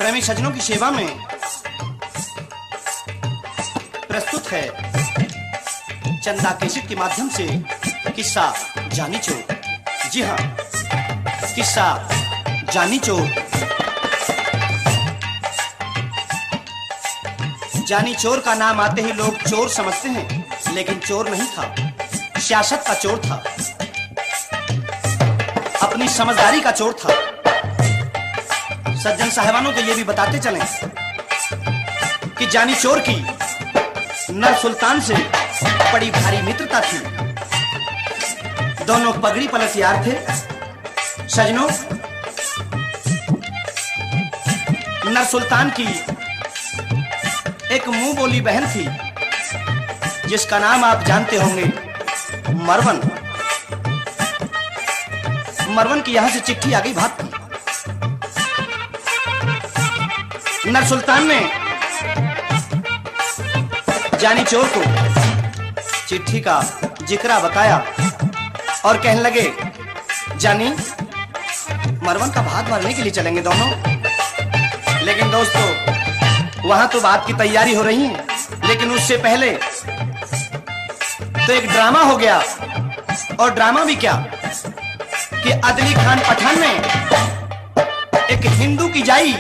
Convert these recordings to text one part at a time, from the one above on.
प्रेमी सज्जनों की सेवा में प्रस्तुत है चंदा केसट के माध्यम से किस्सा जानी चोर। जी हाँ, किस्सा जानी चोर। जानी चोर का नाम आते ही लोग चोर समझते हैं, लेकिन चोर नहीं था, सियासत का चोर था, अपनी समझदारी का चोर था। सज्जन साहिबानों को ये भी बताते चलें कि जानी चोर की नर सुल्तान से बड़ी भारी मित्रता थी। दोनों पगड़ी पलटियार थे। सज्जनों, नर सुल्तान की एक मुंह बोली बहन थी जिसका नाम आप जानते होंगे, मरवन। मरवन की यहां से चिट्ठी आ गई भाग की। नर सुल्तान ने जानी चोर को चिट्ठी का जिक्रा बताया और कहने लगे, जानी, मरवन का भाग मारने के लिए चलेंगे दोनों। लेकिन दोस्तों, वहां तो बात की तैयारी हो रही है, लेकिन उससे पहले तो एक ड्रामा हो गया। और ड्रामा भी क्या कि अदली खान पठान ने एक हिंदू की जाई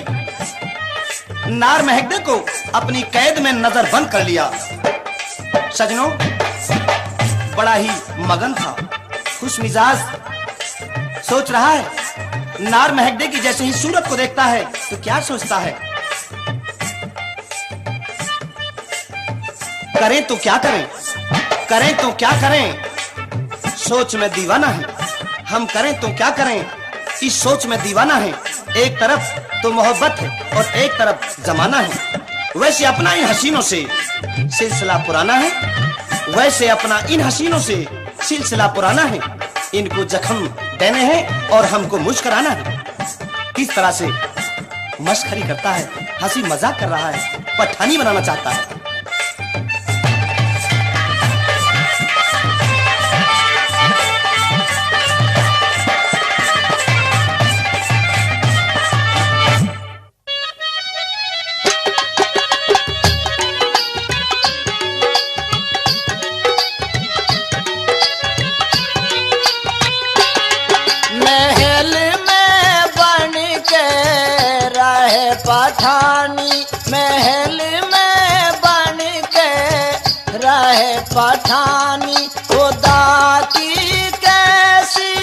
नार महगदे को अपनी कैद में नजर बंद कर लिया। सजनों, बड़ा ही मगन था, खुश मिजाज, सोच रहा है। नार महगदे की जैसे ही सूरत को देखता है तो क्या सोचता है, करें तो क्या करें, करें तो क्या करें, सोच में दीवाना है। हम करें तो क्या करें, इस सोच में दीवाना है। एक तरफ तो मोहब्बत है और एक तरफ जमाना है। वैसे अपना इन हसीनों से सिलसिला पुराना है, वैसे अपना इन हसीनों से सिलसिला पुराना है। इनको जख्म देने हैं और हमको मुस्कुराना है। किस तरह से मस्खरी करता है, हंसी मजाक कर रहा है, पठानी बनाना चाहता है। पठानी महल में बन के रहे पठानी, खुदा की कैसी,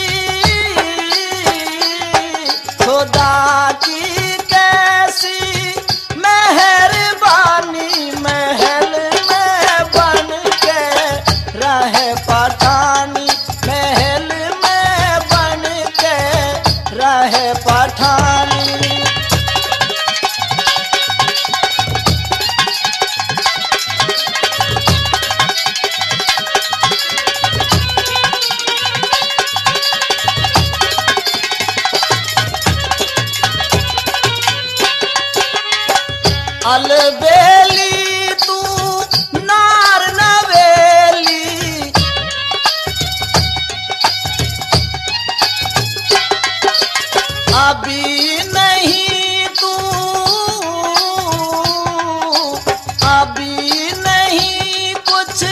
खुदा की कैसी मेहरबानी, महल में बन के रहे पठानी, महल में बन के रहे पठानी। अलबेली तू नार नवेली, अभी नहीं तू, अभी नहीं कुछ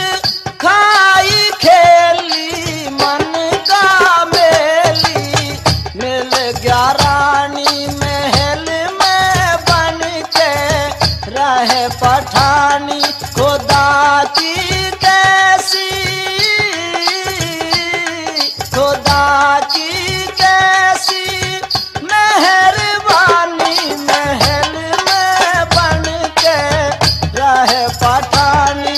खाई खेली, मन का मेली मिल गया रानी, महल में बन के रहे पठानी, खुदा की कैसी, खुदा की कैसी मेहरबानी, महल में बन के रहे पठानी।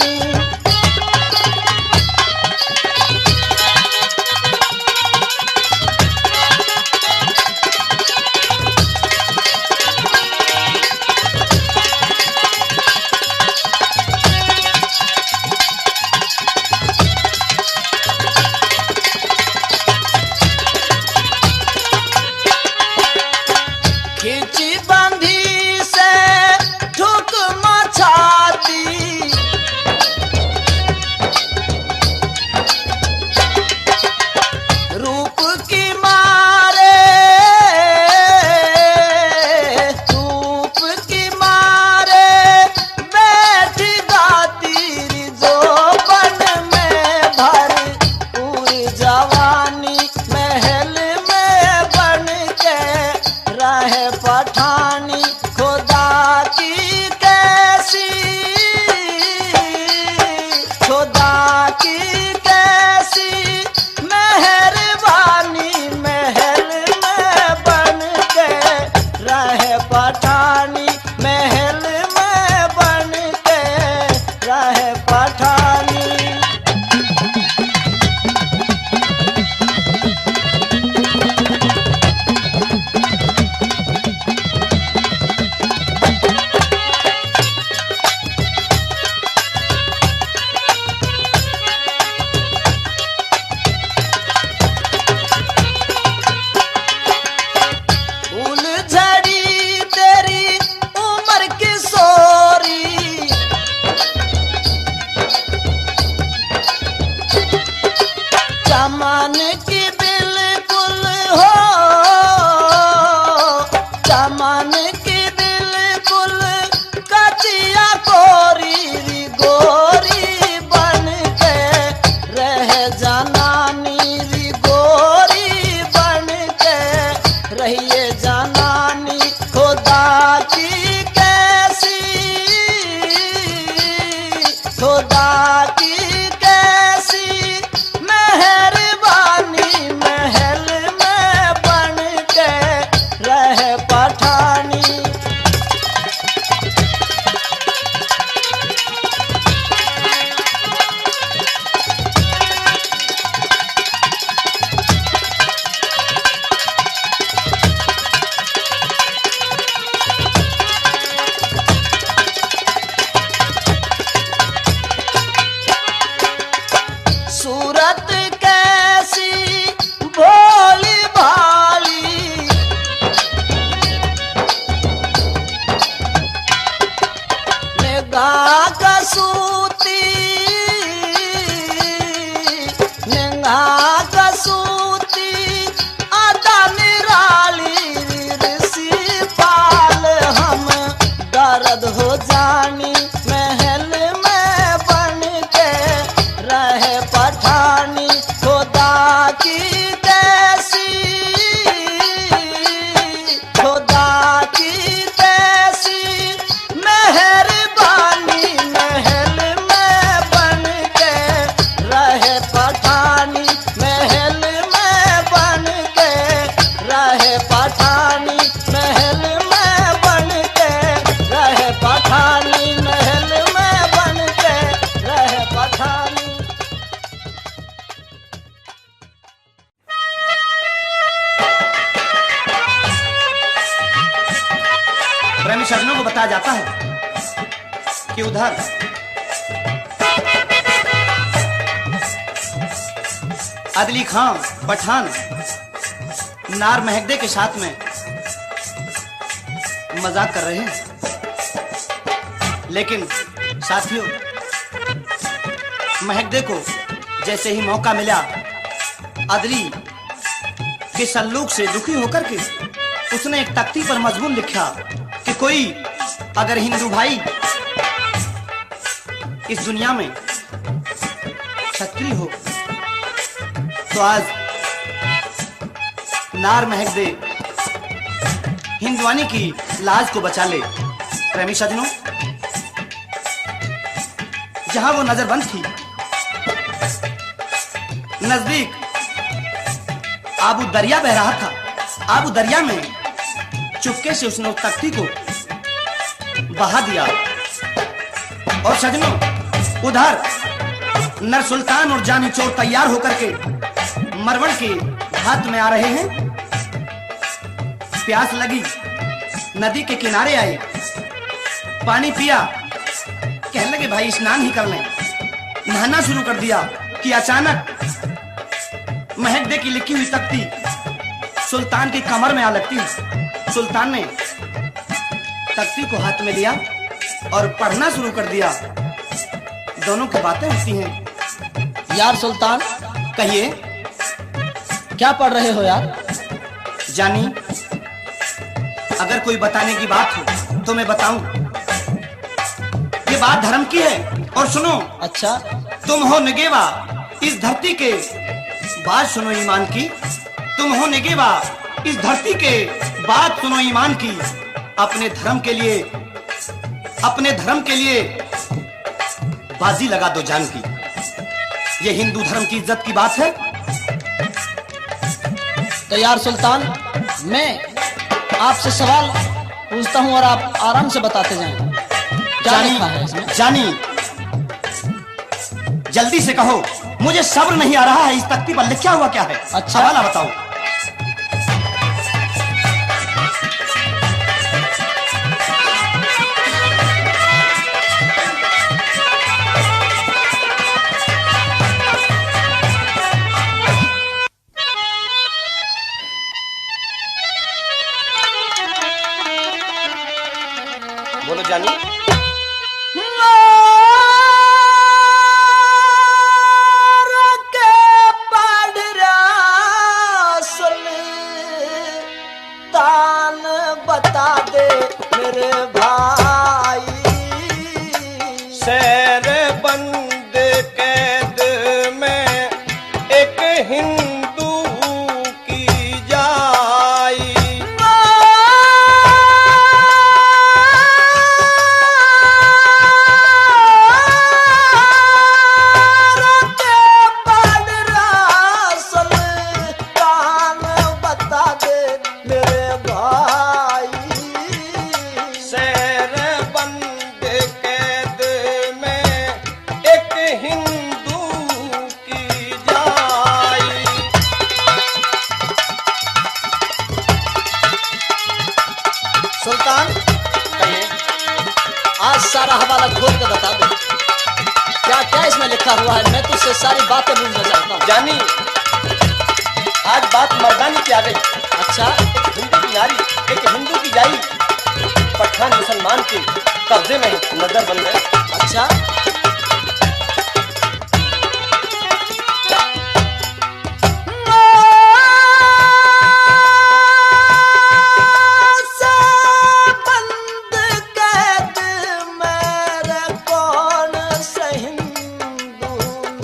रहे पठानी खुदा की कैसी, खुदा की कैसी मेहरबानी, महल में बन के रहे पठानी, महल में बन के रहे पठानी। फूल झड़ी तेरी उम्र किशोरी, चमन की बिल्कुल हो, चमन की बिल्कुल कचिया कोरी, गोरी बन के रह जनानी, गोरी बन के रहिए जनानी, खुदा की कैसी, खुदा की कैसी मेहरबानी, महल में बन के रहे पठानी। सूरत कैसी भोली भाली, निगाह कसूती, निगाह कसूती, अदा निराली, ऋषि पाल हम दर्द हो जानी, महल में बन के रहे पठानी, खुदा की कैसी, खुदा की कैसी मेहरबानी, महल में बन के रहे पठानी, महल में बन के रहे पठानी, महल में बन के रहे पठानी, महल में बन के रहे पठानी। प्रेमी सज्जनों को बताया जाता है कि उधर अदली खां पठान नार महगदे के साथ में मजाक कर रहे हैं, लेकिन साथियों महगदे को जैसे ही मौका मिला अदली के सल्लूक से दुखी होकर के उसने एक तख्ती पर मजमून लिखा कि कोई अगर हिंदू भाई इस दुनिया में क्षत्रिय हो तो आज नार महगदे हिंदुआनी की लाज को बचा ले। प्रेमी सज्जनों, जहां वो नजरबंद थी नजदीक आबू दरिया बह रहा था। आबू दरिया में चुपके से उसने उस तख्ती को बहा दिया और सज्जनों उधर नर सुल्तान और जानी चोर तैयार होकर के मरवण के घाट में आ रहे हैं। प्यास लगी, नदी के किनारे आए, पानी पिया, कहने लगे भाई स्नान ही कर लें। नहाना शुरू कर दिया कि अचानक महगदे की लिखी हुई तख्ती सुल्तान की कमर में आ लगती। सुल्तान ने तख्ती को हाथ में लिया और पढ़ना शुरू कर दिया। दोनों की बातें होती हैं। यार सुल्तान, कहिए, क्या पढ़ रहे हो यार? जानी, अगर कोई बताने की बात हो तो मैं बताऊं। ये बात धर्म की है और सुनो। अच्छा, तुम हो निगेवा इस धरती के, बात सुनो ईमान की। तुम हो निगेवा इस धरती के बात सुनो ईमान की। अपने धर्म के लिए बाजी लगा दो जान की। ये हिंदू धर्म की इज्जत की बात है। तैयार सुल्तान, मैं आपसे सवाल पूछता हूं और आप आराम से बताते जाएं। क्या लिखा है इसमें? जानी, जल्दी से कहो, मुझे सब्र नहीं आ रहा है। इस तख्ती पर लिखा हुआ क्या है? अच्छा, हवाला बताओ। बोलो जानी। बता दे मेरे भाई, शेर बंद कैद में एक हिंदू की जाई। बता दे मेरे भाई, शेर बंद कैद में एक हिंदू की जाई। सुल्तान आज सारा हवाला खोल के बता दो, क्या क्या इसमें लिखा हुआ है। मैं तुझसे सारी बातें पूछना चाहता हूँ। जानी, आज बात मर्दानी की आ गई। अच्छा, हिंदू की नारी एक हिंदू की जाई, पठान मुसलमान के कब्जे में नजर बन गए। अच्छा, बंद कैद मेरे कौन से हिंदू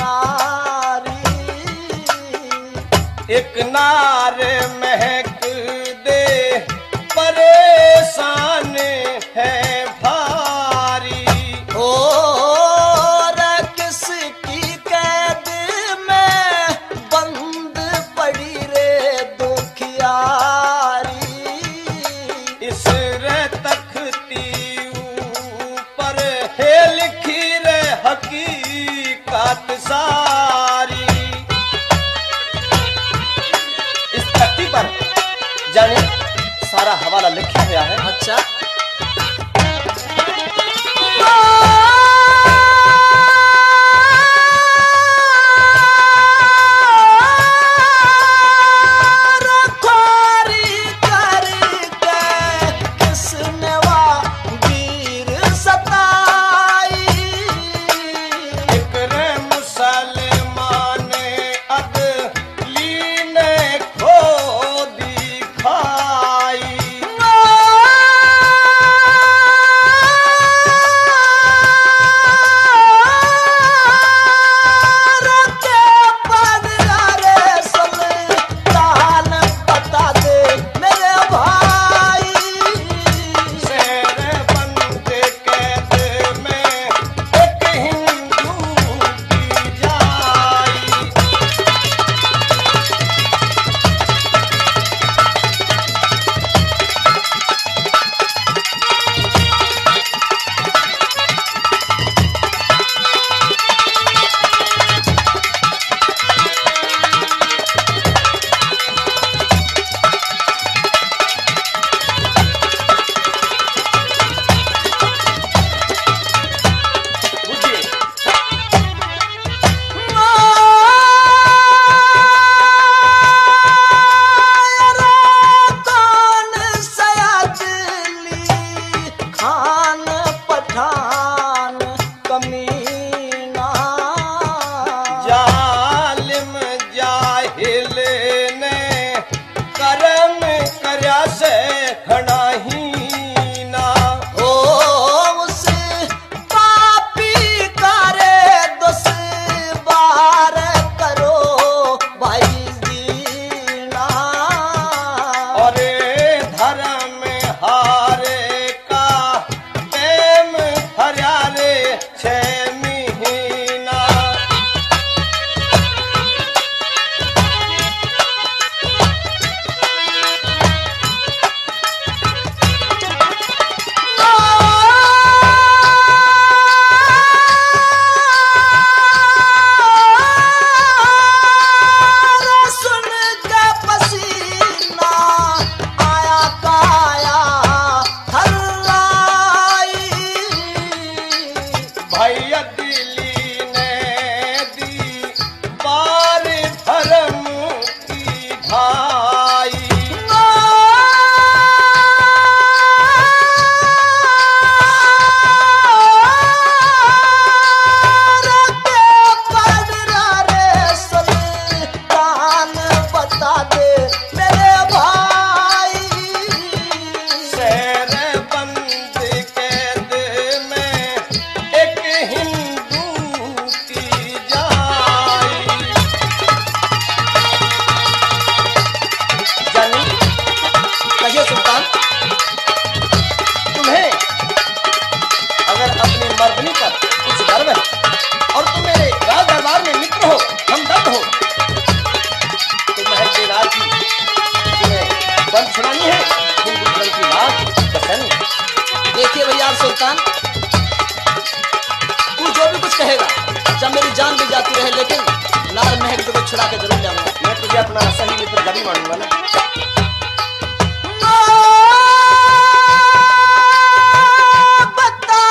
नारी, एक नार महक दे परेशान है भारी। और किसकी कैद में बंद पड़ी रे दुखियारी, इस रे तख्ती ऊपर है लिखी रे हकीकत सारी। इस तख्ती पर जाने सारा हवाला लिखा गया है। अच्छा, रखवारी करके किसने वा वीर सताई, एक रे मुसलमान अदली ने खो दिखाई। तुम्हें अगर अपनी मर्दनी पर कुछ गर्व है और तुम मेरे राज दरबार में मित्र हो, हमदर्द हो, तो महक के राज की तुम्हें बंद छुड़ानी है हिंदुस्तान की बात पसंद। देखिए भैया सुल्तान, तू जो भी कुछ कहेगा, जब मेरी जान भी जाती रहे, लेकिन लाल महक को छुड़ा के जरूर जाऊंगा। मैं तुझे अपना सही मित्र कभी मानूंगा ना। बता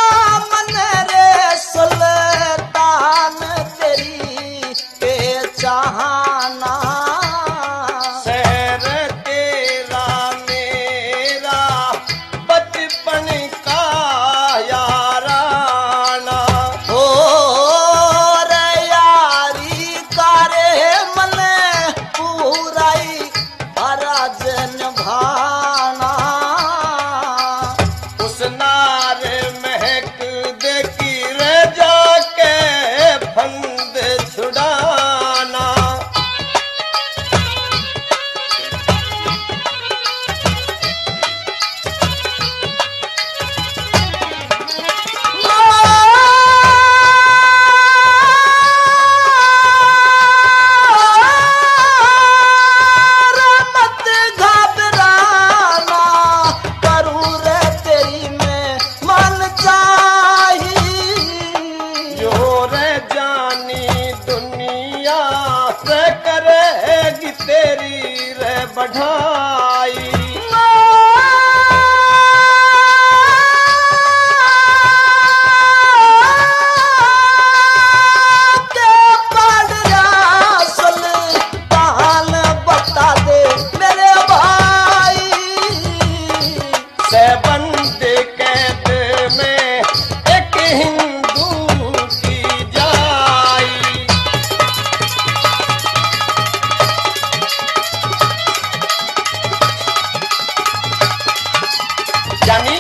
मन रे सुल्तान तेरी के चाहना, शहर तेरा मेरा बचपन का याराना। ओ रे यारी कारे मन पूराई अराजन भाना। उस नार महक देखी रे जाके फंद छुड़ाना। मत घबराना, करूँ रे तेरी मैं मन चाही। जो रे जानी दुनिया रे करेगी तेरी रे बढ़ाई। के पढ़ रहा सुल्तान बता दे मेरे भाई। से बंदे कैद में एक हिंदू की जाई। जानी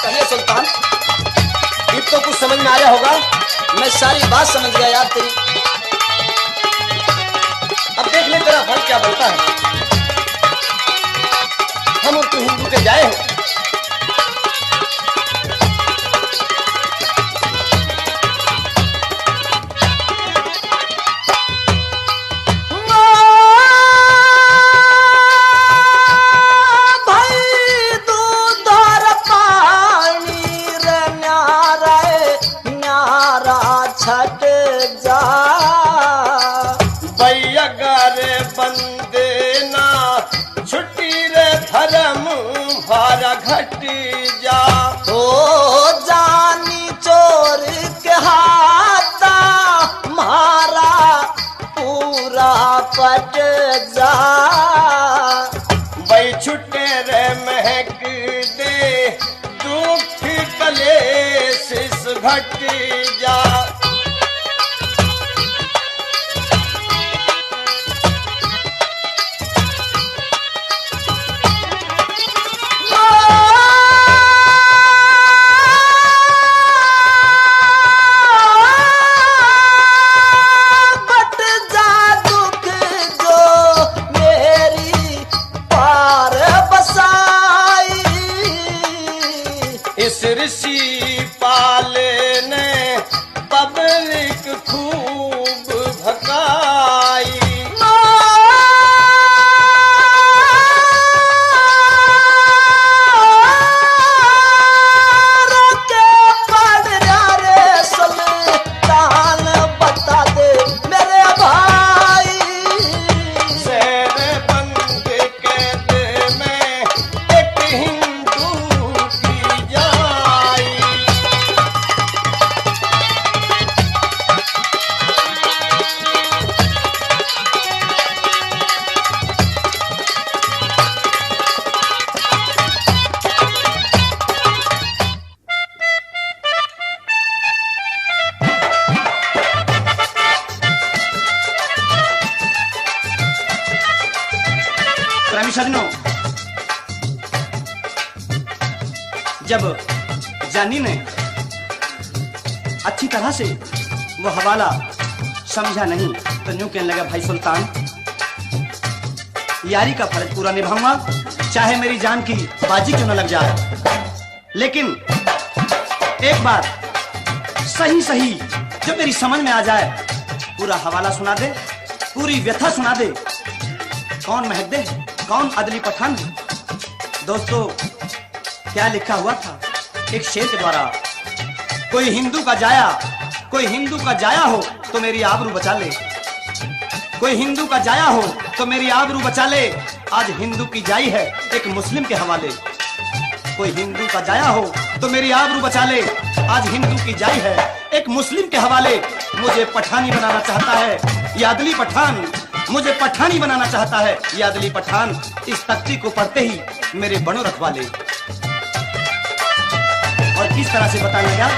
कहिए सुल्तान। अब तो कुछ समझ में आया होगा। मैं सारी बात समझ गया यार तेरी। अब देख ले तेरा फल क्या बनता है। हम और तू हिंदू के जाए हो। भाई दूध और पानी रे न्यारा छट जा। भाई अगर बंदे ना छुट्टी रे धर्म भारा घट जा। ओ जानी चोर के हाथा मारा पूरा पट जा। भाई छुट्टे रे महक दे दुख कलेश घट जा। बट जा दुख जो मेरी पार बसाई। इस ऋषि पाल ने पब्लिक खूब भकाई। के पढ़ रहा रे सुल्तान बता दे मेरे भाई। शहर बंद कैद में एक हिंदू की जाई। प्रेमी सजनों, जब जानी ने अच्छी तरह से वो हवाला समझा नहीं तो यूं कहने लगा, भाई सुल्तान यारी का फर्ज पूरा निभाऊंगा चाहे मेरी जान की बाजी क्यों न लग जाए, लेकिन एक बार सही सही जो मेरी समझ में आ जाए, पूरा हवाला सुना दे, पूरी व्यथा सुना दे। कौन महक दे, कौन अदली पठान? दोस्तों, क्या लिखा हुआ था एक शेर के द्वारा, कोई हिंदू का जाया हो तो मेरी आबरू बचा ले, कोई हिंदू का जाया हो तो मेरी आबरू बचा ले। आज हिंदू की जाई है एक मुस्लिम के हवाले, कोई हिंदू का जाया हो तो मेरी आबरू बचा ले। आज हिंदू की जाई है एक मुस्लिम के हवाले। मुझे पठानी बनाना चाहता है या अदली पठान, मुझे पठानी बनाना चाहता है या अदली पठान। इस तख्ती को पढ़ते ही मेरे बनो रखवा ले। और किस तरह से बताने लगा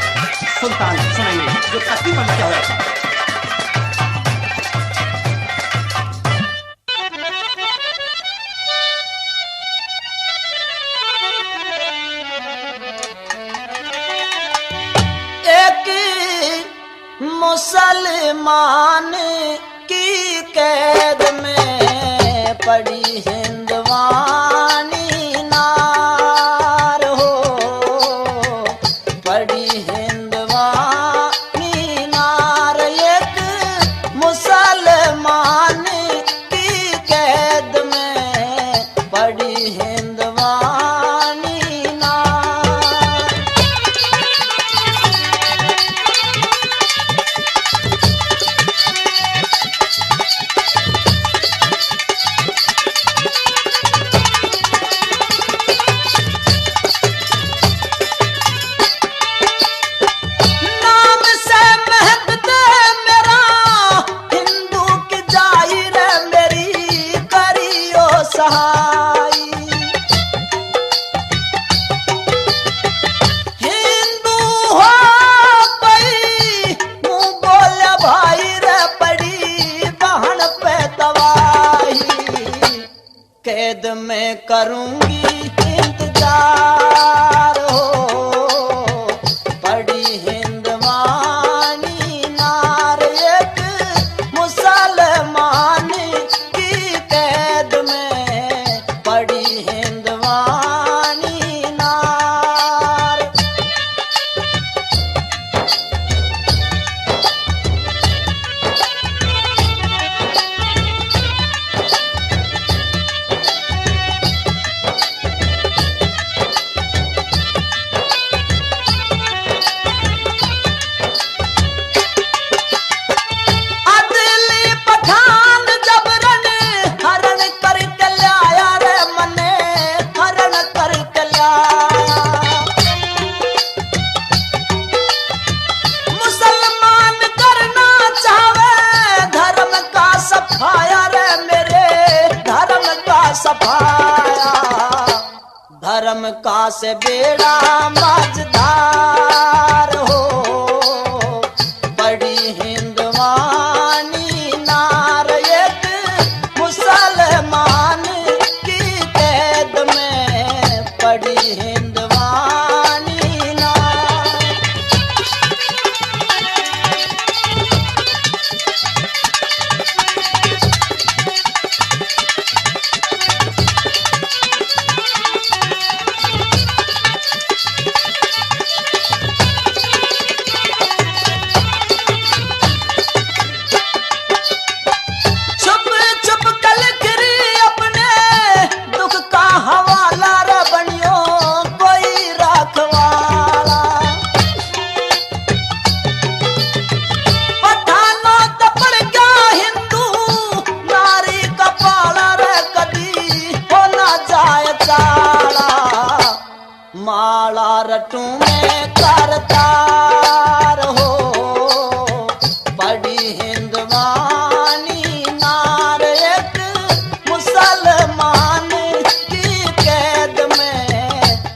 सुल्तान, सुनेंगे जो तख्ती पर लिखा हुआ था। मुसलमान की कैद में पड़ी हिंदवानी नार हो, पड़ी हिंदवानी नार। एक मुसलमान की कैद में पड़ी हिंदवानी नार। हिंदू हो पई मुंह बोले भाई रे, पड़ी बहन पे दवाई। कैद में करूंगी इंतजार हो, पड़ी हिंदवानी नार। एक मुसलमान की कैद में पड़ी हिंदवानी नार। अदली पठान जबरन हरण करके लाया रे, मने हरण करके लाया। मुसलमान करना चाहे धर्म का सफाया रे, मेरे धर्म का सफाया। धर्म का से बेड़ा मझधार हो, बड़ी हिंदवानी नार। एक मुसलमान की कैद में पड़ी हिंदवानी नार। छुप छुप कल गिरी अपने दुख का हवाला रे, बनियो कोई रखवाला। पठानो तो पड़ गया हिंदू नारी का पाला रे, कदी हो ना जाए चाला। माला रटू में करतार हो, पड़ी हिंदवानी नार। एक मुसलमान की कैद में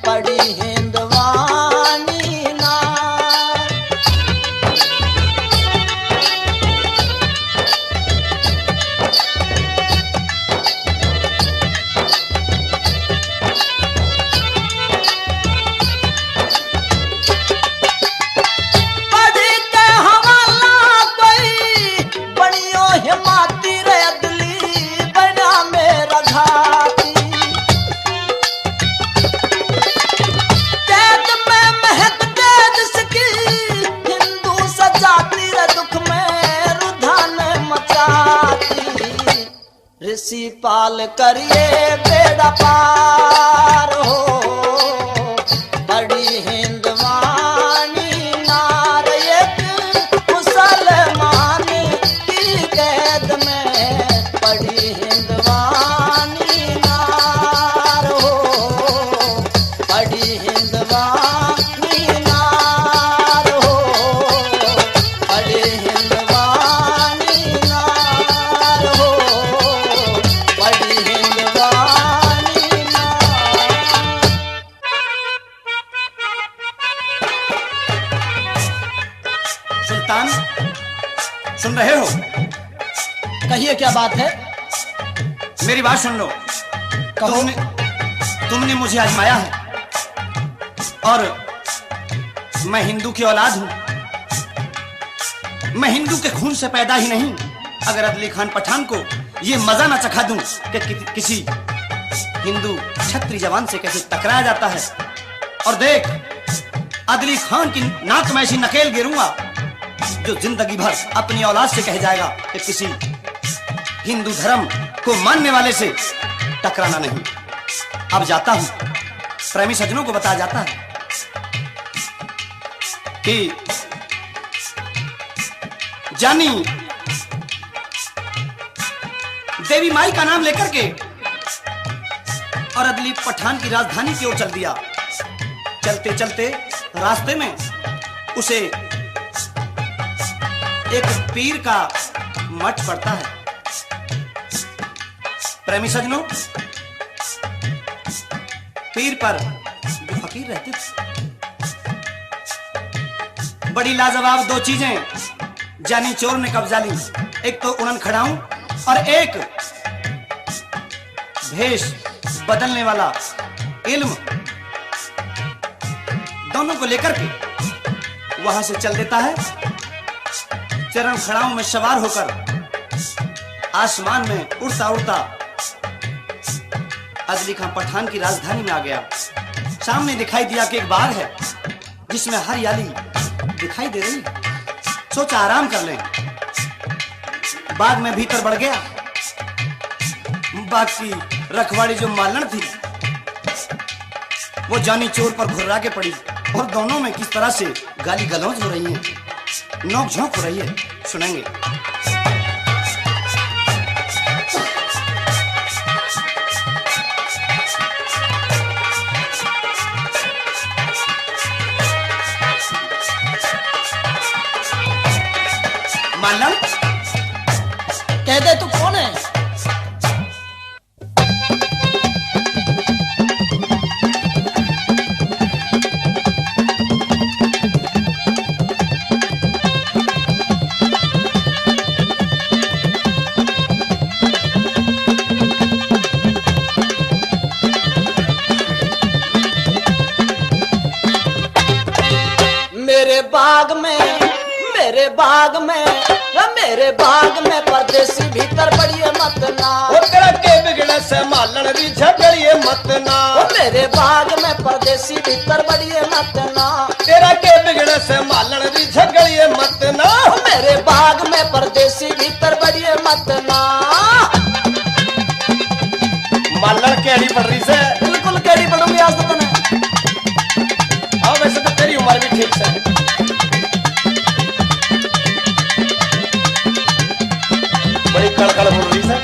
पड़ी हिंदवानी नार। देसी पाल करिए बेड़ा पार हो, बड़ी हिंदवानी नार एक मुसलमान की कैद में, बड़ी हिंदवानी नार हो, बड़ी हिंदवानी नार हो, बड़ी हिंदवानी नार हो, बड़ी हिंदवानी नार। सुल्तान, सुन रहे हो? कहिए क्या बात है? मेरी बात सुन लो। कहो। तुमने मुझे आजमाया है और मैं हिंदू की औलाद हूं। मैं हिंदू के खून से पैदा ही नहीं। अगर अदली खान पठान को ये मजा ना चखा दूं कि किसी हिंदू छत्री जवान से कैसे टकराया जाता है, और देख अदली खान की नाक में ऐसी नकेल गिरूंगा जो जिंदगी भर अपनी औलाद से कह जाएगा कि किसी हिंदू धर्म को मानने वाले से टकराना नहीं। अब जाता हूं, प्रेमी सज्जनों को बताया जाता है कि जानी देवी माई का नाम लेकर के और अदली पठान की राजधानी की ओर चल दिया। चलते चलते रास्ते में उसे एक पीर का मठ पड़ता है। प्रेमी सज्जनों, पीर पर जो फकीर रहते थे, बड़ी लाजवाब दो चीजें जानी चोर ने कब्जा ली। एक तो उड़न खड़ाऊं और एक भेष बदलने वाला इल्म। दोनों को लेकर के वहां से चल देता है। चरण खड़ाऊं में सवार होकर आसमान में उड़ता उड़ता अदली खान पठान की राजधानी में आ गया। सामने दिखाई दिया कि एक बाग है जिसमें हरियाली दिखाई दे रही। सोचा आराम कर लें। बाग में भीतर बढ़ गया। बाग की रखवाड़ी जो मालन थी वो जानी चोर पर घुर्रा के पड़ी, और दोनों में किस तरह से गाली गलौज हो रही है, नोक झोंक हो रही है, सुनेंगे। मालन, कह दे तू कौन है? मेरे बाग में परदेसी भीतर बढ़िए मत ना, वो तेरा के बिगड़े से मालन भी झगड़िए मत ना। ओ मेरे बाग में परदेसी भीतर बढ़िए मत ना, तेरा के बिगड़े से मालन भी झगड़िए मत ना। ओ मेरे बाग में परदेसी भीतर बढ़िए मत ना। मालन केड़ी पड़ रही से? बिल्कुल केड़ी पड़ूंगी आज तो तने। हाँ वैसे तो तेरी उम्र भी ठीक से है। बड़ी कड़कड़ बोल रही है।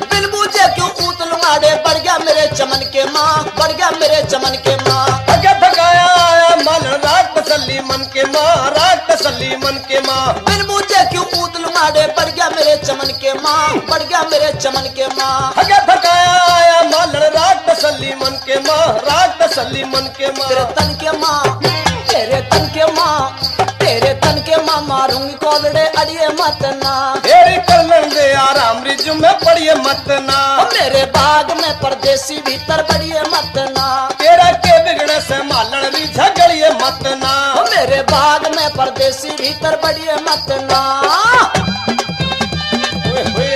बिन बूझे क्यों ऊत लुंगाड़े, बढ़ गया मेरे चमन के माँ, बढ़ गया मेरे चमन के माँ। थका थकाया आया मालन, रात तसल्ली मन के माँ, रात तसल्ली मन के माँ। बिन बूझे क्यों ऊत लुंगाड़े, बढ़ गया मेरे चमन के माँ, बढ़ गया मेरे चमन के माँ। थका थकाया आया मालन, रात तसल्ली मन के माँ, रात तसल्ली मन के माँ। तेरे तन के माँ, तेरे तन के माँ, तेरे तन के माँ मारूंगी कोलड़े अड़िए मत ना। तेरी कलन दे आराम रिजु में पड़िए मत ना। ओ मेरे बाग में परदेसी भीतर बढ़िए मत ना, तेरा के बिगड़े से मालन भी झगड़िए मत ना। ओ मेरे बाग में परदेसी भीतर बढ़िए मत ना। ओए होए,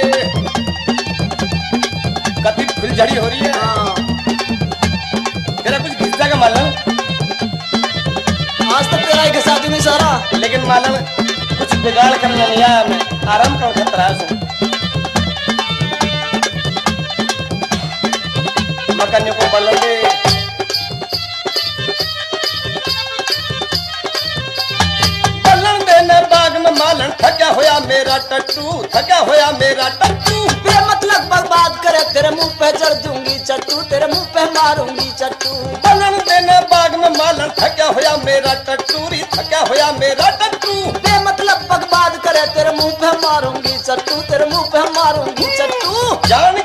कति फुलझड़ी हो रही है। तेरे मालन, आज तक तेरा ही शादी में सारा। लेकिन मालन कुछ बिगाड़ करना नहीं आया, मैं आराम कर खतरा से मकान को मालन दे। बलन देने बाग में मालन थका होया मेरा टट्टू, थका होया मेरा टट्टू। बेमतलब बर्बाद करे तेरे मुंह पे जड़ दूंगी चट्टू, तेरे मुंह पे मारूंगी चट्टू। बलन देने बाग में मालन थका होया मेरा टट्टू री, थका होया मेरा टट्टू। बेमतलब बर्बाद करे तेरे मुंह पे मारूंगी चट्टू, तेरे मुंह पे मारूंगी चट्टू। जान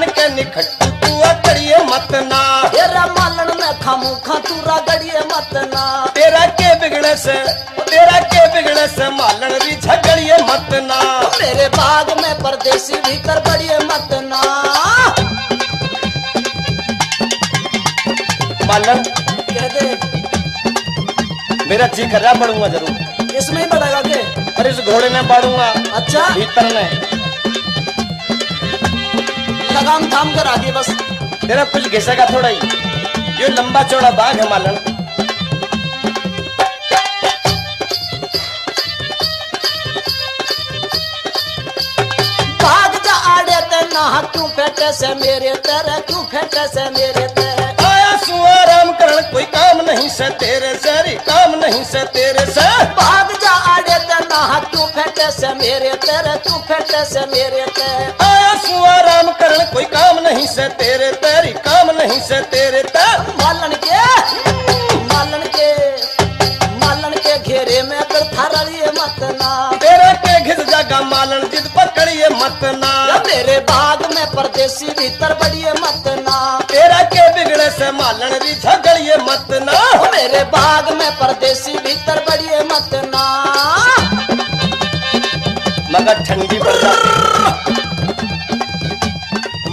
के निखट्टू तू अकड़िए मत ना, तेरा मालन में खामू खा तू रगड़िए मत ना। तेरा के बिगड़े से मालन री झगड़िए मत ना। मेरे बाग में परदेसी भीतर बढ़िए मत ना। मालन कह दे मेरा जी कर रहा, बढ़ूंगा जरूर। इसमें ही बढ़ेगा के? पर इस घोड़े में बढ़ूंगा। अच्छा भीतर में लगाम थाम कर आगे बस। तेरा कुछ घिसेगा थोड़ा ही, ये लंबा चौड़ा बाग है मालन। भाग जा आड़े ते ना क्यों फेंटे से मेरे तेरे, क्यों फेंटे से मेरे तेरे। आया सु आराम करण कोई काम नहीं से तेरे से रे, काम नहीं से तेरे से। भाग जा आड़े ते ना क्यों फेंटे से मेरे तेरे, क्यों फेंटे से मेरे तेरे। आया सु आराम करण कोई काम नहीं से तेरे तेरी, काम नहीं से तेरे ते। मालन के घेरे में कर थारिए मत ना। तेरा के घिस जागा मालन जिद पकड़िए मत ना। मेरे बाग में परदेसी भीतर बढ़िए मत ना। तेरा के बिगड़े से मालन री झगड़िए मत ना। मेरे बाग में परदेसी भीतर बढ़िए मत ना। मगर ठंडी बरसात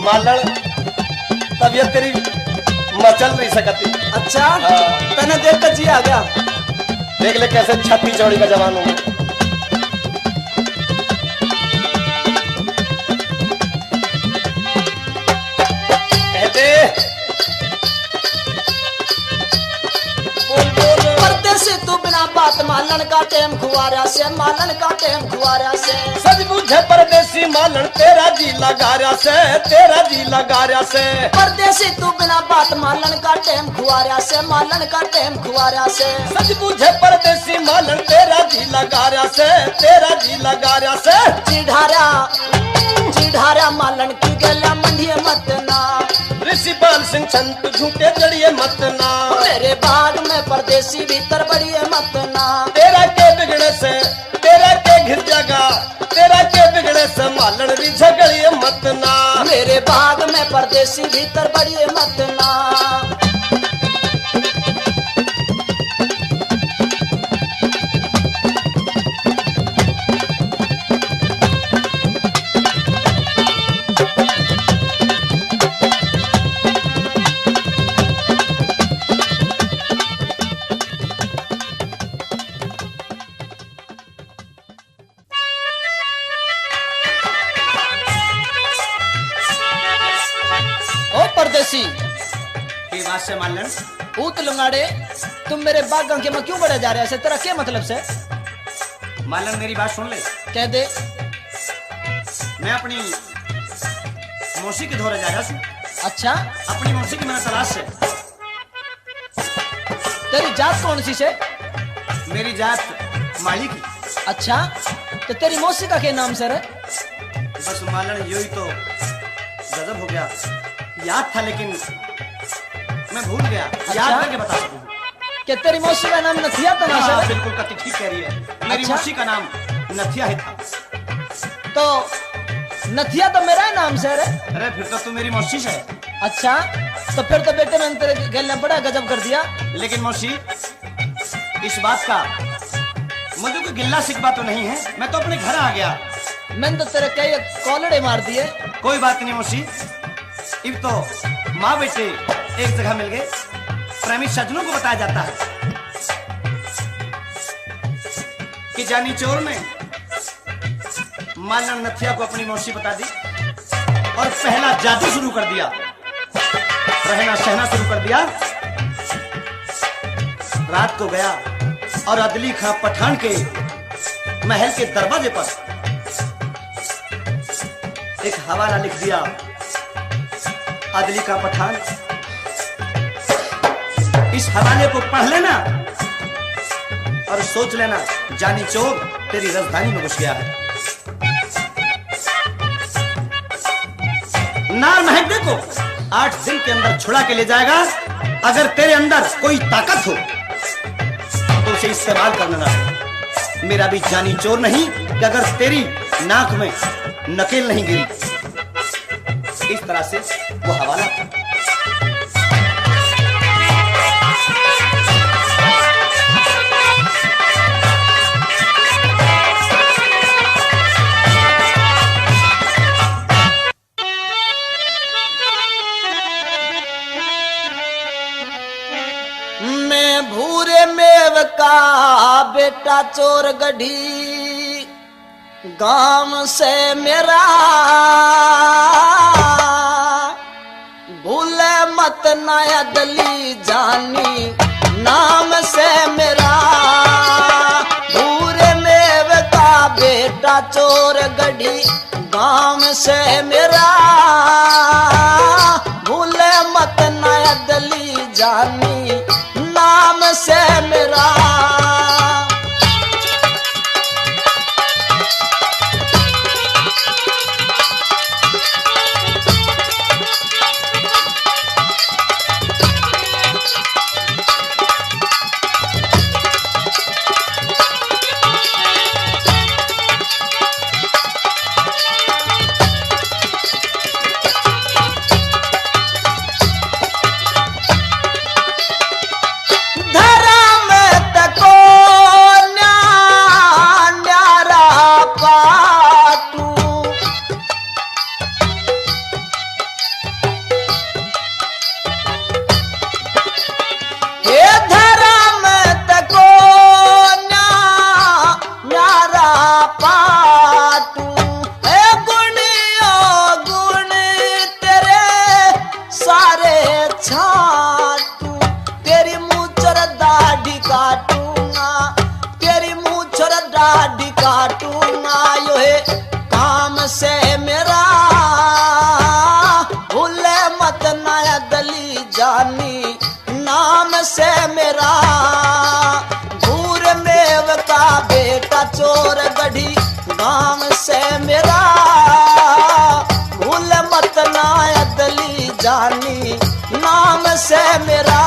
मालन तबीयत तेरी मचल नहीं सकती। अच्छा तने देख कर जी आ गया। देख ले कैसे छत्ती चौड़ी का जवान हूँ। कहते परदेसी तू बिना बात मालन का टेम खुआरा से, मालन का टेम खुआरा से। सच बुझे परदेसी मालन तेरा जी लगारा से, तेरा जी लगारा से। परदेसी तू बिना बात मालन का टेम खुआरा से, मालन का टेम खुआरा से। सच बुझे परदेसी मालन तेरा जी लगारा से, तेरा जी लगारा से। चिढ़ारा मालन की गला मंडिए मत ना। ऋषि बाल सिंह संत झूठे जड़िए मत ना। मेरे बाग में परदेसी भीतर बढ़िए मत ना। तेरा के बिगड़े से, तेरा के घिर जागा, तेरा के बिगड़े से मालन री झगड़िए मत ना। मेरे बाग में परदेसी भीतर बढ़िए मत ना। परदेसी की बात से मालन ऊत लुंगाड़े तुम मेरे बाग के में क्यों बढ़े जा रहे हैं? तेरा क्या मतलब से? मालन मेरी बात सुन ले। कह दे। मैं अपनी मौसी के धोरे जा रहा हूँ। अच्छा अपनी मौसी की मैंने तलाश है। तेरी जात कौन सी से? मेरी जात माली की। अच्छा तो तेरी मौसी का क्या नाम सर है? बस मालन यही तो गजब हो गया, याद था लेकिन मैं भूल गया। याद करके बता सकूं कि तेरी मौसी का नाम नथिया तो ना सर? बिल्कुल कति ठीक कह रही है। मेरी अच्छा? मौसी का नाम नथिया ही था। तो नथिया तो मेरा नाम सर है। अरे फिर तो तू मेरी मौसी से है। अच्छा तो फिर तो बेटे ने तेरे गले बड़ा गजब कर दिया। लेकिन मौसी इस बात का मुझे कोई गिल्ला शिकवा तो नहीं है। मैं तो अपने घर आ गया। मैंने तो तेरे कई कॉलड़े मार दिए। कोई बात नहीं मौसी, अब तो माँ बेटे एक जगह मिल गए। प्रेमी सज्जनों को बताया जाता है कि जानी चोर ने मालन नथिया को अपनी मौसी बता दी और पहला जादू शुरू कर दिया। रहना सहना शुरू कर दिया। रात को गया और अदली खां पठान के महल के दरवाजे पर एक हवाला लिख दिया। अदली खां पठान, इस हवाले को पढ़ लेना और सोच लेना जानी चोर तेरी राजधानी में घुस गया है। नार महक देखो 8 दिन के अंदर छुड़ा के ले जाएगा। अगर तेरे अंदर कोई ताकत हो तो उसे इस्तेमाल करना ना। मेरा भी जानी चोर नहीं कि अगर तेरी नाक में नकेल नहीं गिरी। इस तरह से वो हवाला था। भूरे मेव का बेटा चोर गढ़ी गांव से मेरा भूले मत नया दली जानी नाम से मेरा। भूरे मेव का बेटा चोर गढ़ी गांव से मेरा भूले मत नया दली जानी नाम से मेरा। चोर गढ़ी गांव से मेरा भूल मत ना अदली जानी नाम से मेरा।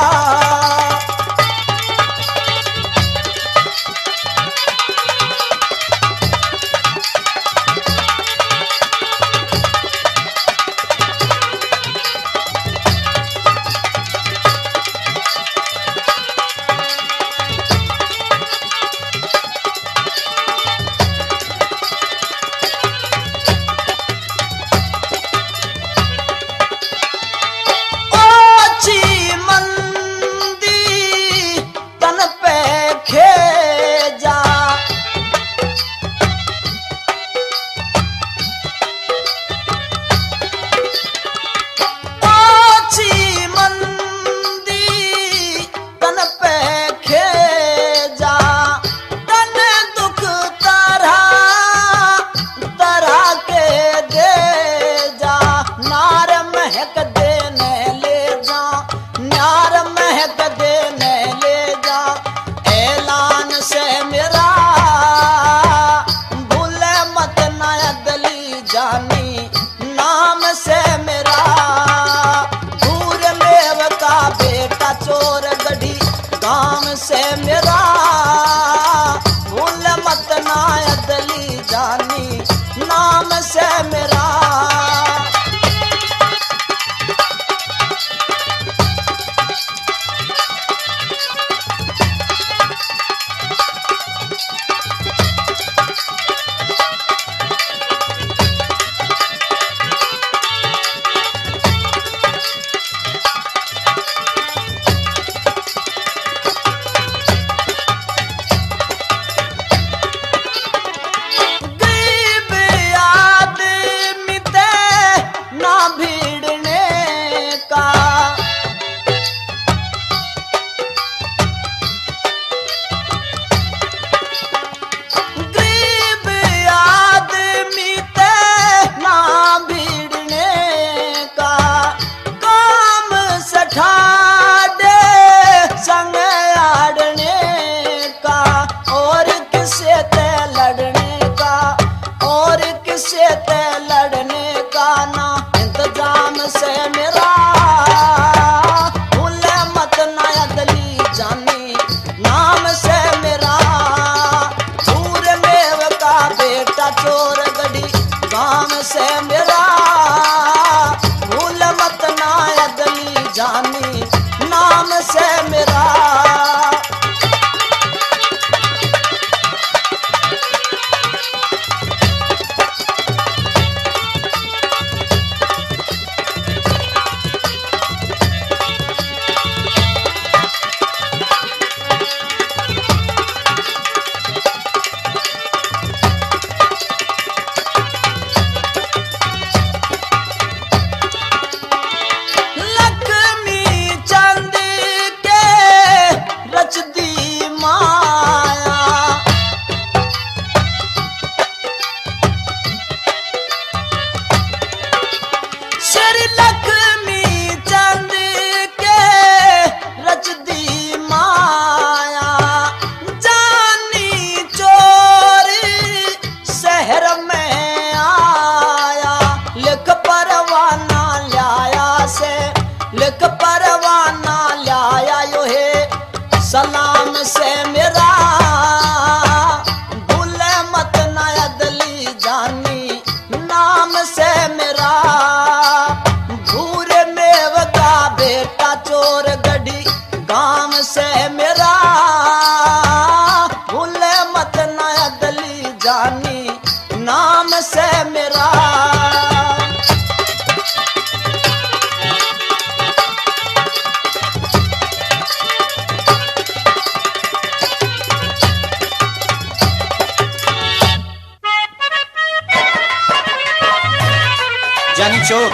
चोर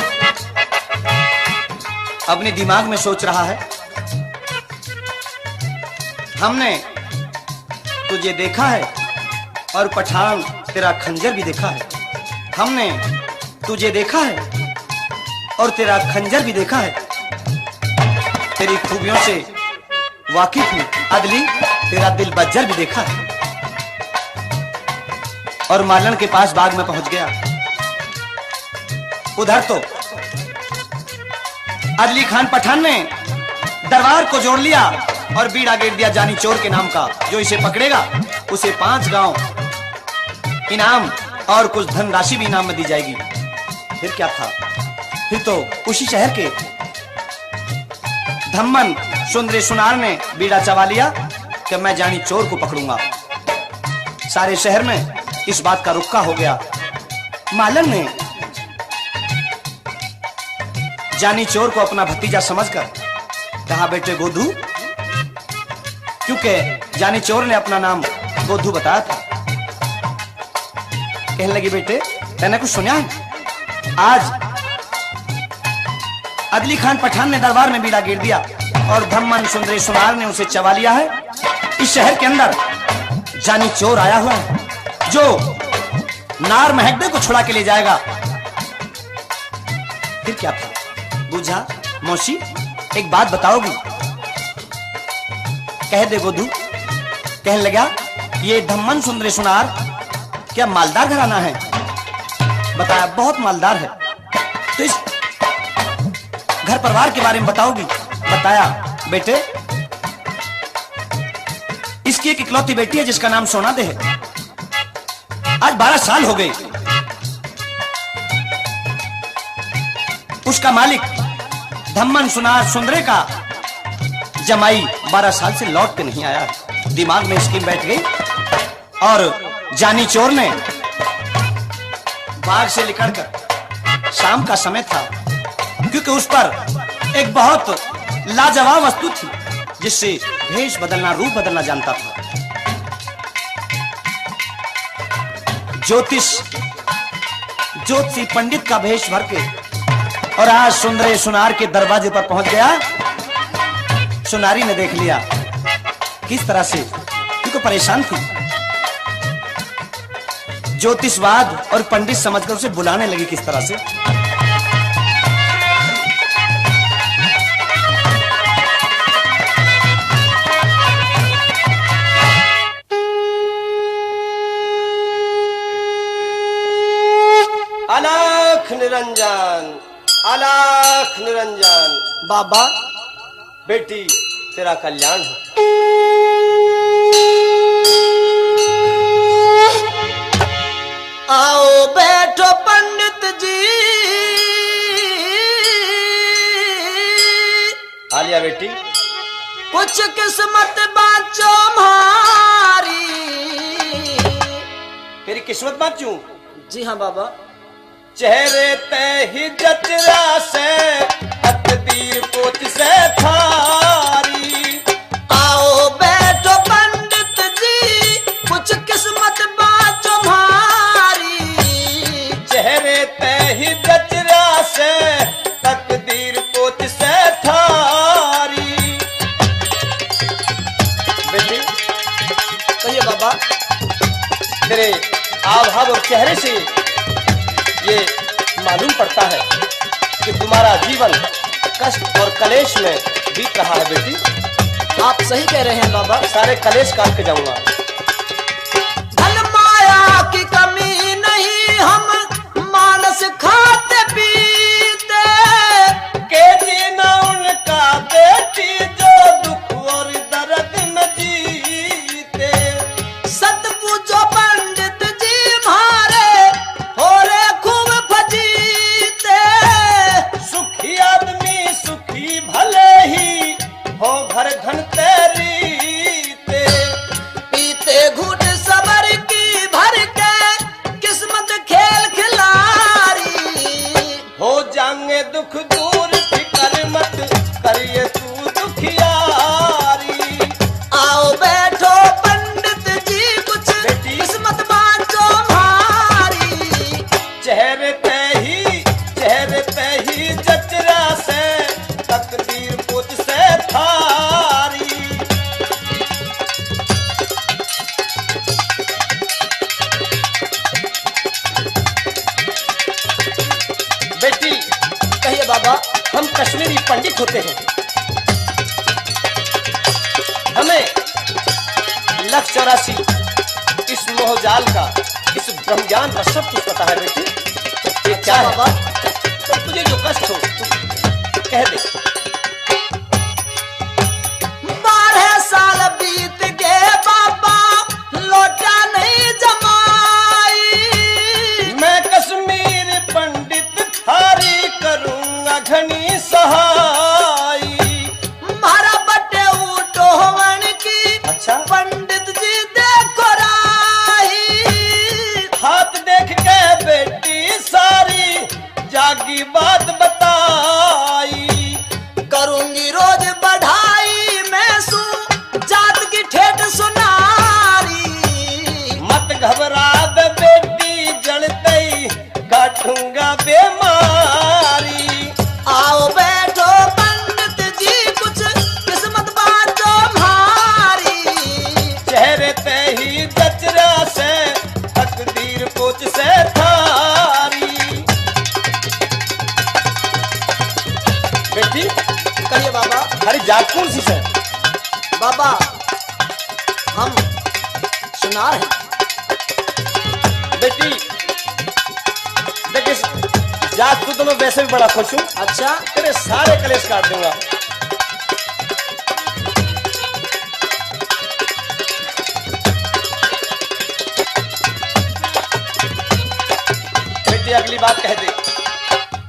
अपने दिमाग में सोच रहा है, हमने तुझे देखा है और पठान तेरा खंजर भी देखा है। हमने तुझे देखा है और तेरा खंजर भी देखा है। तेरी खूबियों से वाकिफ हूं अदली, तेरा दिल बज्जर भी देखा है। और मालन के पास बाग में पहुंच गया। उधर तो अदली खान पठान ने दरबार को जोड़ लिया और बीड़ा गेर दिया जानी चोर के नाम का। जो इसे पकड़ेगा उसे 5 गांव इनाम और कुछ धनराशि भी इनाम में दी जाएगी। फिर क्या था, फिर तो उसी शहर के धम्मन सुंदरी सुनार ने बीड़ा चबा लिया कि मैं जानी चोर को पकड़ूंगा। सारे शहर में इस बात का रुक्का हो गया। मालन ने जानी चोर को अपना भतीजा समझकर कहा, बेटे गोधू, क्योंकि जानी चोर ने अपना नाम गोधू बताया था। कहने लगी, बेटे तैने कुछ सुना है? आज अदली खान पठान ने दरबार में बीड़ा गिर दिया और धम्मन सुंदरी सुनार ने उसे चबा लिया है। इस शहर के अंदर जानी चोर आया हुआ है जो नार महकदे को छुड़ा के ले जाएगा। फिर क्या था, बुझा मौसी एक बात बताओगी? कह दे गोधू। कहने लगा, ये धम्मन सुंदरी सुनार क्या मालदार घराना है? बताया, बहुत मालदार है। तो इस घर परिवार के बारे में बताओगी? बताया, बेटे इसकी एक इकलौती बेटी है जिसका नाम सोना दे है। आज 12 साल हो गए। उसका मालिक धम्मन सुनार सुंदरे का जमाई 12 साल से लौट के नहीं आया। दिमाग में स्कीम बैठ गई और जानी चोर ने बाग से निकलकर, शाम का समय था, क्योंकि उस पर एक बहुत लाजवाब वस्तु थी जिससे भेष बदलना, रूप बदलना जानता था। ज्योतिषी पंडित का भेष भर के और आज सुंदरे सुनार के दरवाजे पर पहुंच गया। सुनारी ने देख लिया किस तरह से, क्योंकि परेशान थी। ज्योतिषवाद और पंडित समझकर उसे बुलाने लगी किस तरह से। अलख निरंजन, अलख निरंजन। बाबा बेटी तेरा कल्याण हो। आओ बैठो पंडित जी। आलिया बेटी, कुछ किस्मत बाचो हमारी। तेरी किस्मत बाचूं? जी हाँ बाबा। चेहरे ते ही जचरा से तकदीर पोत से थारी। आओ बैठो पंडित जी, कुछ किस्मत बाचो हमारी। चेहरे ते ही जचरा से तकदीर पोत से थारी। बेटी कहिए बाबा। तेरे आभाव और चेहरे से ये मालूम पड़ता है कि तुम्हारा जीवन कष्ट और कलेश में बीत रहा है। बेटी आप सही कह रहे हैं बाबा। सारे कलेश काट के जाऊंगा। धन माया की कमी नहीं, हम मानस खाते पीते। के जीना उनका बेटी जो दुख और दर्द में जीते। सत पूजो पंडित जी मारे, हो रे खूब फजीते। सुखी आदमी सुखी भले ही हो घर घन तेरी ते। पीत हम कश्मीरी पंडित होते हैं। हमें 184 इस मोहजाल का, इस ब्रह्मज्ञान का सब कुछ पता है बेटी। ये क्या है? तो तुझे जो कष्ट हो तू कह दे। 12 साल बीत गए बाबा, लौटा नहीं जमाई। मैं कश्मीर पंडित थारी करूंगा घनी सहाई। मारा बटे उठोवन की, अच्छा पंडित जी देखो राही। हाथ देख के बेटी सारी जागी बात बताई। करूंगी रोज बढ़ाई, मैं सू जात की ठेठ सुनारी। मत घबरा बे बेटी, जलते ही काटूंगा बीमारी। आओ बैठो पंडित जी, कुछ किस्मत बाजो हमारी। चेहरे ते ही जचरा से तकदीर कोच से थारी। बेटी कहिए बाबा। अरे जात कौन सी से? बाबा हम सुनार हैं। बेटी देख, इस जात को तो मैं वैसे भी बड़ा खुश हूँ। अच्छा तेरे सारे कलेश काट दूंगा। बेटी अगली बात कह दे।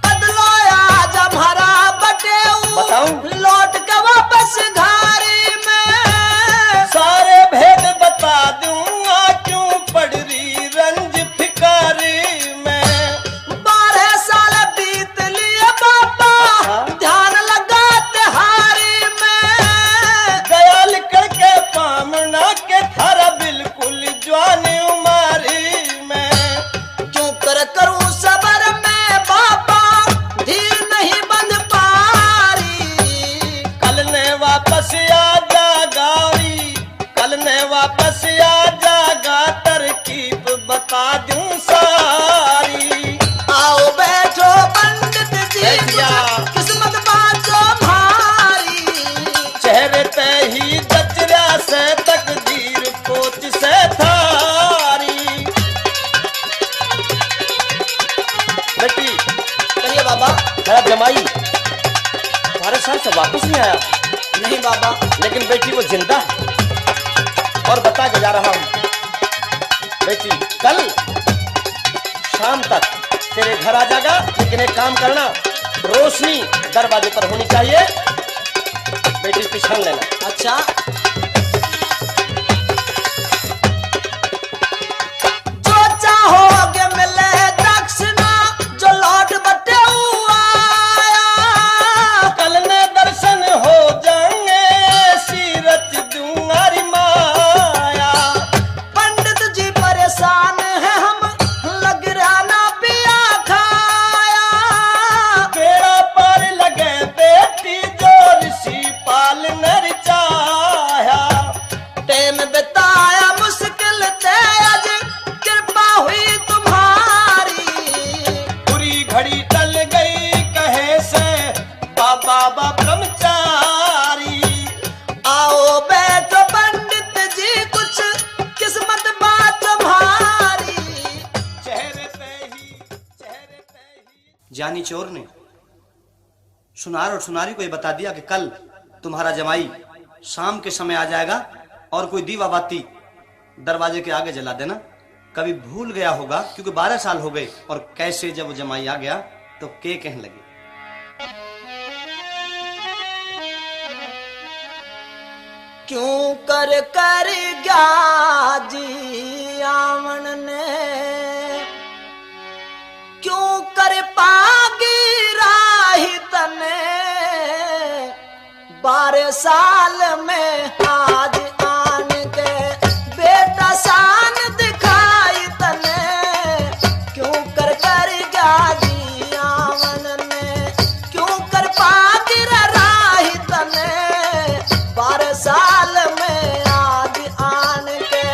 बदलो आज हमारा बटेऊ, बताऊं? लौट के वापस घारी में। सारे भेद बता दूंगा, क्यों पड़ रही रंज फिकारी में। 12 साल बीत लिए बाबा, ध्यान लगा तिहारी में। दयाल करके पामना के थारा बिल्कुल जवानी उमारी में। क्यों करूं सबर में बाबा, धीर नहीं बंध पारी। कल ने वापस आ जागावी, कल ने वापस आ जागा, तरकीब बता दूं सारी। आओ बैठो पंडित जी, बैठ जा। कुछ किस्मत बाजो भारी। चेहरे पे ही जचरा से तकदीर कोच से थारी। बेटी कहिए बाबा। मेरा जमाई तुम्हारे साथ से वापस नहीं आया। नहीं बाबा। लेकिन बेटी वो जिंदा है और बता के जा रहा हूं। बेटी कल शाम तक तेरे घर आ जाएगा, लेकिन एक काम करना, रोशनी दरवाजे पर होनी चाहिए। बेटी पिछाड़ लेना। अच्छा जो चाहोगे मिले दक्षिणा, जो लौट बटे आया। कल ने दर्शन हो जाएंगे, सीरत दूंगारी माया। पंडित जी परेशान है हम, लग रहा ना पिया खाया। बेड़ा पार लगे बेटी, जो ऋषि पाल नर चाया। टेम बिताया मुश्किल थे, आज कृपा हुई तुम्हारी। बुरी घड़ी टल गई कहे से बाबा ब्रह्मचारी। आओ बैठो पंडित जी, कुछ किस्मत बात तुम्हारी। चेहरे पे ही जानी चोर ने सुनार और सुनारी को ये बता दिया कि कल तुम्हारा जमाई शाम के समय आ जाएगा, और कोई दीवा बाती दरवाजे के आगे जला देना। कभी भूल गया होगा, क्योंकि 12 साल हो गए, और कैसे जब वो जमाई आ गया तो के कहने लगे। क्यों कर गया जी आमन ने, क्यों कर पागी राही तने। 12 साल में आज आन के बेटा शान दिखाई तने। क्यों कर गया जी आमन ने, क्यों कर पागी राही तने। 12 साल में आज आन के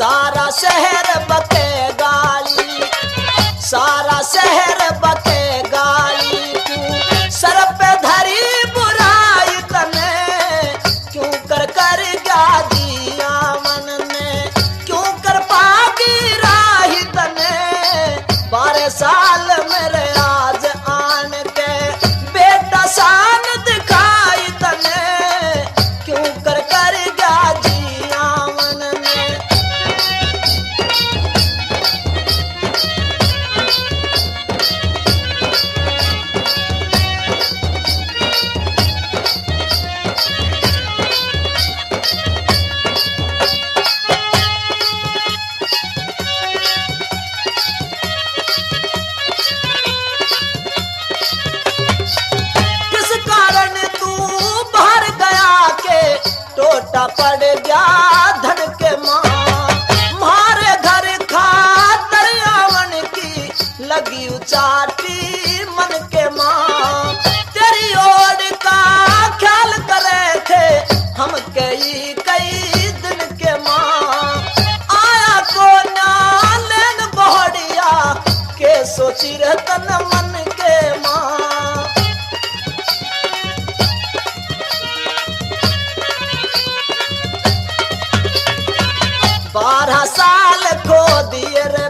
सारा शहर बके गाली, सारा शहर बके गाली, क्यों सर पे धरी बुराई तने, क्यों कर कर गया दिया मन ने, क्यों कर पागी राही तने, 12 साल मेरे आज आन के बेटा शान दिखाई तने, क्यों कर कर गया जिया मन ने। किस कारण तू बाहर गया के टोटा पड़ गया धन के माँ, मारे घर खातर आवन की लगी उचाटी मन के माँ, तेरी ओर का ख्याल करे थे हम कई दिन के माँ, आया को ना लेन बहड़िया के सोची रहतन मन के माँ। 12 साल खो दिए रे